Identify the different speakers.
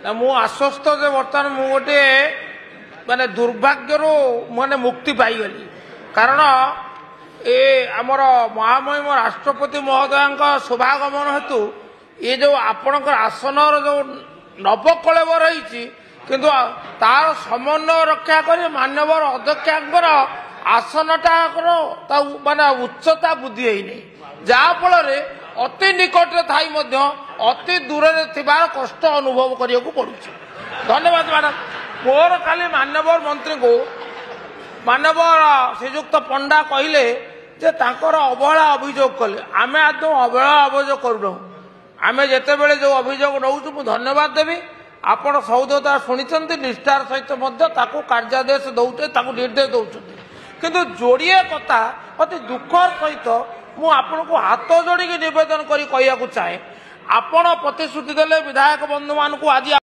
Speaker 1: मु आश्वस्त जे बर्तमान मु गोटे माने दुर्भाग्य माने मुक्ति पाईगली कारण ए आमर महामहिम राष्ट्रपति महोदय शुभागमन हेतु ये जो आपणकर आसन जो नवकलेब रही किंतु तार समन्वय रक्षा कर मान्यवर अध्यक्षांकर आसनटा माने उच्चता बुद्धि होनी जहाँफल अति निकट थी अति दूर थिबार कष्ट अनुभव करिया को पड़ुछि। धन्यवाद मैडम। मोर खाली मान्यवर मंत्री को मान्यवर श्रीजुक्त पंडा कहले जे तांकर अवहेला अभियोग कले आमे आदौ अवहेला अभियोग करूँ आमे जेते बेले जो अभियोग नौचु मु धन्यवाद देवी आपण सौदता शुणी निष्ठार सहित कार्यादेश दौचे निर्देश दौरान किंतु जोड़िए कथा अति दुखर सहित मु आपण को हाथ जोड़ी निवेदन करी कहया चाहे आपण प्रतिश्रुति देले विधायक बंधु मान को आज